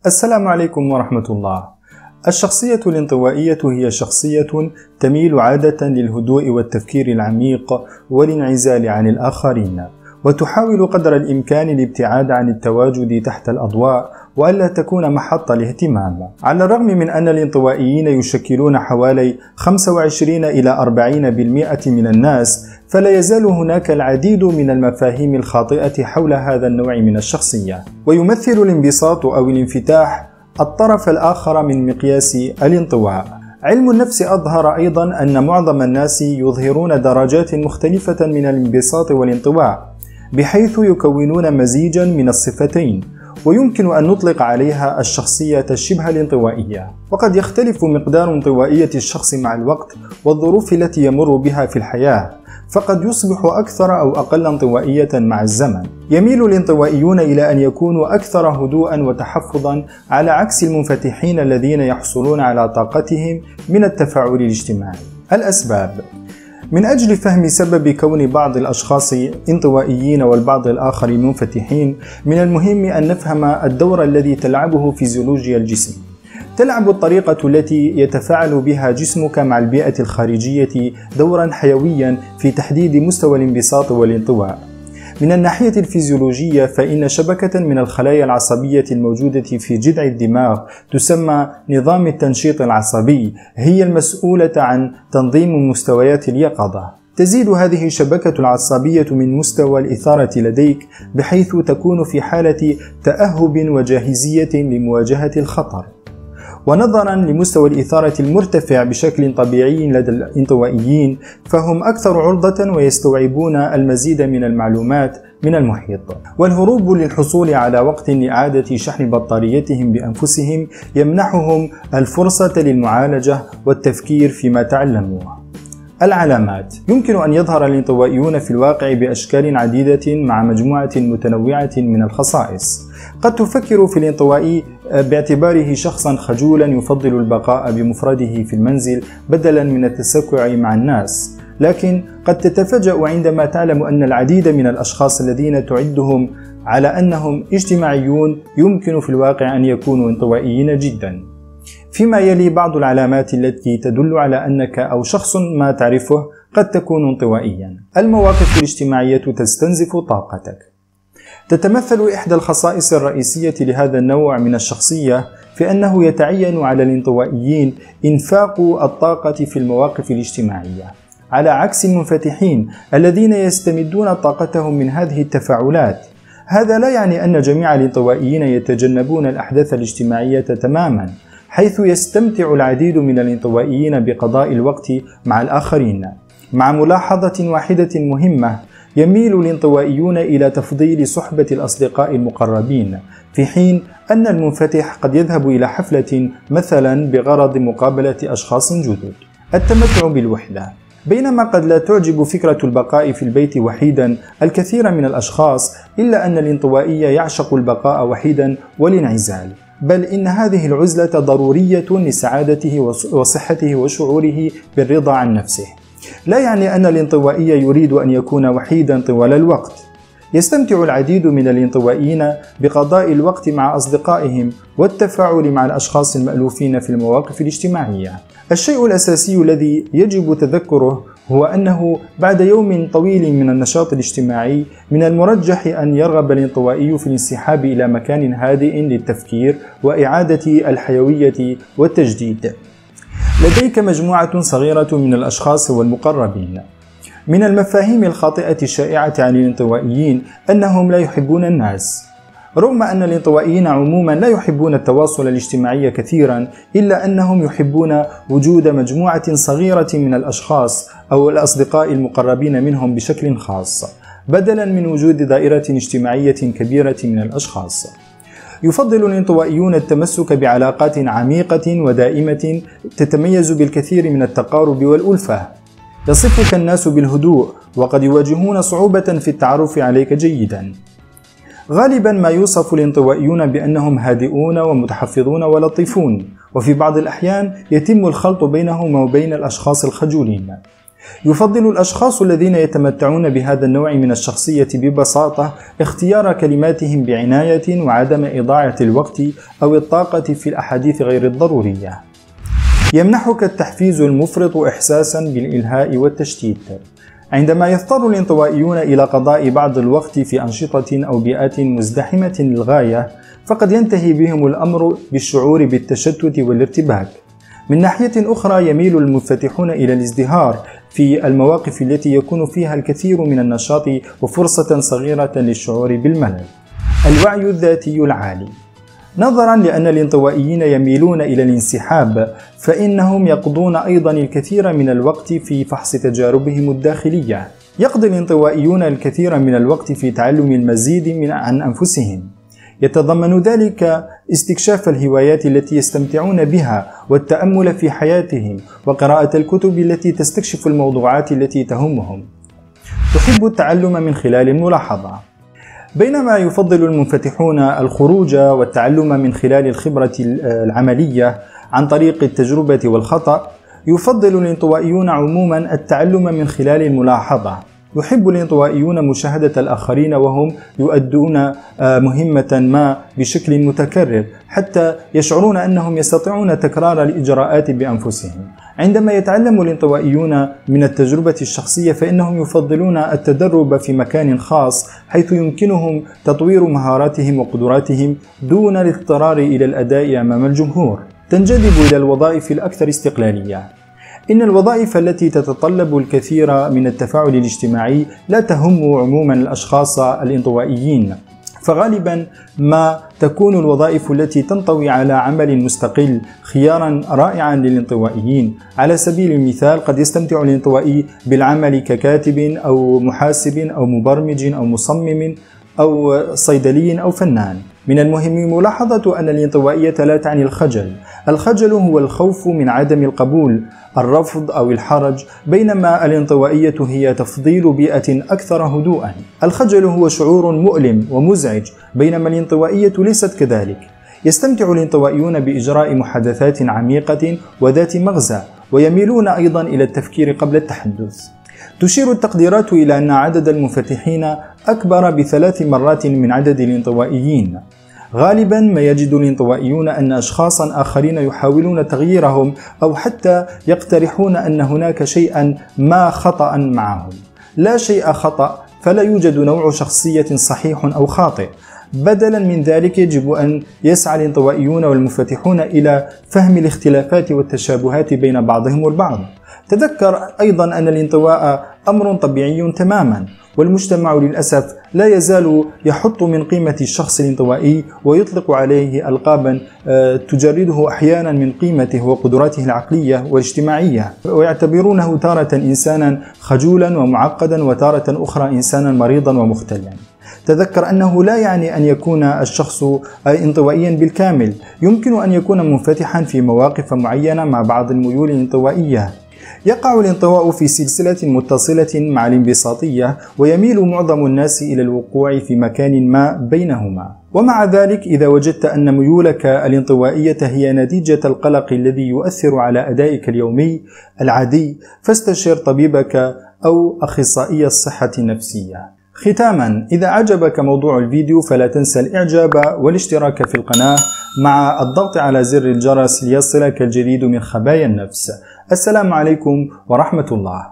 السلام عليكم ورحمة الله. الشخصية الانطوائية هي شخصية تميل عادة للهدوء والتفكير العميق والانعزال عن الآخرين، وتحاول قدر الإمكان الابتعاد عن التواجد تحت الأضواء وألا تكون محط الاهتمام. على الرغم من أن الانطوائيين يشكلون حوالي 25 إلى 40% من الناس، فلا يزال هناك العديد من المفاهيم الخاطئة حول هذا النوع من الشخصية، ويمثل الانبساط أو الانفتاح الطرف الآخر من مقياس الانطواء. علم النفس أظهر أيضا أن معظم الناس يظهرون درجات مختلفة من الانبساط والانطواء، بحيث يكونون مزيجا من الصفتين، ويمكن أن نطلق عليها الشخصية الشبه الانطوائية. وقد يختلف مقدار انطوائية الشخص مع الوقت والظروف التي يمر بها في الحياة، فقد يصبح أكثر أو أقل انطوائية مع الزمن. يميل الانطوائيون إلى أن يكونوا أكثر هدوءا وتحفظا، على عكس المنفتحين الذين يحصلون على طاقتهم من التفاعل الاجتماعي. الأسباب: من أجل فهم سبب كون بعض الأشخاص انطوائيين والبعض الآخر منفتحين، من المهم أن نفهم الدور الذي تلعبه فيزيولوجيا الجسم. تلعب الطريقة التي يتفاعل بها جسمك مع البيئة الخارجية دورا حيويا في تحديد مستوى الانبساط والانطواء. من الناحية الفيزيولوجية، فإن شبكة من الخلايا العصبية الموجودة في جذع الدماغ تسمى نظام التنشيط العصبي هي المسؤولة عن تنظيم مستويات اليقظة. تزيد هذه الشبكة العصبية من مستوى الإثارة لديك، بحيث تكون في حالة تأهب وجاهزية لمواجهة الخطر. ونظرا لمستوى الإثارة المرتفع بشكل طبيعي لدى الانطوائيين، فهم أكثر عرضة ويستوعبون المزيد من المعلومات من المحيط. والهروب للحصول على وقت لإعادة شحن بطاريتهم بأنفسهم يمنحهم الفرصة للمعالجة والتفكير فيما تعلموه. العلامات: يمكن أن يظهر الانطوائيون في الواقع بأشكال عديدة مع مجموعة متنوعة من الخصائص. قد تفكر في الانطوائي باعتباره شخصا خجولا يفضل البقاء بمفرده في المنزل بدلا من التسكع مع الناس، لكن قد تتفاجأ عندما تعلم أن العديد من الأشخاص الذين تعدهم على أنهم اجتماعيون يمكن في الواقع أن يكونوا انطوائيين جدا. فيما يلي بعض العلامات التي تدل على أنك أو شخص ما تعرفه قد تكون انطوائيا. المواقف الاجتماعية تستنزف طاقتك. تتمثل إحدى الخصائص الرئيسية لهذا النوع من الشخصية في أنه يتعين على الانطوائيين إنفاق الطاقة في المواقف الاجتماعية، على عكس المنفتحين الذين يستمدون طاقتهم من هذه التفاعلات. هذا لا يعني أن جميع الانطوائيين يتجنبون الأحداث الاجتماعية تماما، حيث يستمتع العديد من الانطوائيين بقضاء الوقت مع الآخرين. مع ملاحظة واحدة مهمة: يميل الانطوائيون إلى تفضيل صحبة الأصدقاء المقربين، في حين أن المنفتح قد يذهب إلى حفلة مثلا بغرض مقابلة أشخاص جدد. التمتع بالوحدة: بينما قد لا تعجب فكرة البقاء في البيت وحيدا الكثير من الأشخاص، إلا أن الانطوائي يعشق البقاء وحيدا والانعزال، بل إن هذه العزلة ضرورية لسعادته وصحته وشعوره بالرضا عن نفسه. لا يعني أن الانطوائي يريد أن يكون وحيدا طوال الوقت. يستمتع العديد من الانطوائيين بقضاء الوقت مع أصدقائهم والتفاعل مع الأشخاص المألوفين في المواقف الاجتماعية. الشيء الأساسي الذي يجب تذكره هو أنه بعد يوم طويل من النشاط الاجتماعي، من المرجح أن يرغب الانطوائي في الانسحاب إلى مكان هادئ للتفكير وإعادة الحيوية والتجديد. لديك مجموعة صغيرة من الأشخاص والمقربين. من المفاهيم الخاطئة الشائعة عن الانطوائيين أنهم لا يحبون الناس. رغم أن الانطوائيين عموما لا يحبون التواصل الاجتماعي كثيرا، إلا أنهم يحبون وجود مجموعة صغيرة من الأشخاص أو الأصدقاء المقربين منهم بشكل خاص، بدلا من وجود دائرة اجتماعية كبيرة من الأشخاص. يفضل الانطوائيون التمسك بعلاقات عميقة ودائمة تتميز بالكثير من التقارب والألفة. يصفك الناس بالهدوء، وقد يواجهون صعوبة في التعرف عليك جيدا. غالبا ما يوصف الانطوائيون بأنهم هادئون ومتحفظون ولطيفون، وفي بعض الأحيان يتم الخلط بينهم وبين الأشخاص الخجولين. يفضل الأشخاص الذين يتمتعون بهذا النوع من الشخصية ببساطة اختيار كلماتهم بعناية وعدم إضاعة الوقت أو الطاقة في الأحاديث غير الضرورية. يمنحك التحفيز المفرط إحساسا بالإلهاء والتشتيت. عندما يضطر الانطوائيون إلى قضاء بعض الوقت في أنشطة أو بيئات مزدحمة للغاية، فقد ينتهي بهم الأمر بالشعور بالتشتت والارتباك. من ناحية أخرى، يميل المنفتحون إلى الازدهار في المواقف التي يكون فيها الكثير من النشاط وفرصة صغيرة للشعور بالملل. الوعي الذاتي العالي. نظرا لأن الانطوائيين يميلون إلى الانسحاب، فإنهم يقضون أيضا الكثير من الوقت في فحص تجاربهم الداخلية. يقضي الانطوائيون الكثير من الوقت في تعلم المزيد عن أنفسهم. يتضمن ذلك استكشاف الهوايات التي يستمتعون بها والتأمل في حياتهم وقراءة الكتب التي تستكشف الموضوعات التي تهمهم. تحب التعلم من خلال الملاحظة. بينما يفضل المنفتحون الخروج والتعلم من خلال الخبرة العملية عن طريق التجربة والخطأ، يفضل الانطوائيون عموما التعلم من خلال الملاحظة. يحب الانطوائيون مشاهدة الآخرين وهم يؤدون مهمة ما بشكل متكرر حتى يشعرون أنهم يستطيعون تكرار الإجراءات بأنفسهم. عندما يتعلم الانطوائيون من التجربة الشخصية، فإنهم يفضلون التدرب في مكان خاص حيث يمكنهم تطوير مهاراتهم وقدراتهم دون الاضطرار إلى الأداء أمام الجمهور. تنجذب إلى الوظائف الأكثر استقلالية. إن الوظائف التي تتطلب الكثير من التفاعل الاجتماعي لا تهم عموما الأشخاص الانطوائيين، فغالبا ما تكون الوظائف التي تنطوي على عمل مستقل خيارا رائعا للانطوائيين. على سبيل المثال، قد يستمتع الانطوائي بالعمل ككاتب أو محاسب أو مبرمج أو مصمم أو صيدلي أو فنان. من المهم ملاحظة أن الانطوائية لا تعني الخجل. الخجل هو الخوف من عدم القبول، الرفض أو الحرج، بينما الانطوائية هي تفضيل بيئة أكثر هدوءا. الخجل هو شعور مؤلم ومزعج، بينما الانطوائية ليست كذلك. يستمتع الانطوائيون بإجراء محادثات عميقة وذات مغزى، ويميلون أيضا إلى التفكير قبل التحدث. تشير التقديرات إلى أن عدد المنفتحين أكبر ب3 مرات من عدد الانطوائيين. غالبا ما يجد الانطوائيون أن أشخاصا آخرين يحاولون تغييرهم أو حتى يقترحون أن هناك شيئا ما خطأ معهم. لا شيء خطأ، فلا يوجد نوع شخصية صحيح أو خاطئ. بدلا من ذلك، يجب أن يسعى الانطوائيون والمنفتحون إلى فهم الاختلافات والتشابهات بين بعضهم البعض. تذكر أيضا أن الانطواء أمر طبيعي تماما، والمجتمع للأسف لا يزال يحط من قيمة الشخص الانطوائي ويطلق عليه ألقابا تجرده أحيانا من قيمته وقدراته العقلية والاجتماعية، ويعتبرونه تارة إنسانا خجولا ومعقدا وتارة أخرى إنسانا مريضا ومختلا. تذكر أنه لا يعني أن يكون الشخص انطوائيا بالكامل. يمكن أن يكون منفتحا في مواقف معينة مع بعض الميول الانطوائية. يقع الانطواء في سلسلة متصلة مع الانبساطية، ويميل معظم الناس إلى الوقوع في مكان ما بينهما. ومع ذلك، إذا وجدت أن ميولك الانطوائية هي نتيجة القلق الذي يؤثر على أدائك اليومي العادي، فاستشر طبيبك أو أخصائي الصحة النفسية. ختاما، إذا أعجبك موضوع الفيديو فلا تنسى الإعجاب والاشتراك في القناة مع الضغط على زر الجرس ليصلك الجديد من خبايا النفس. السلام عليكم ورحمة الله.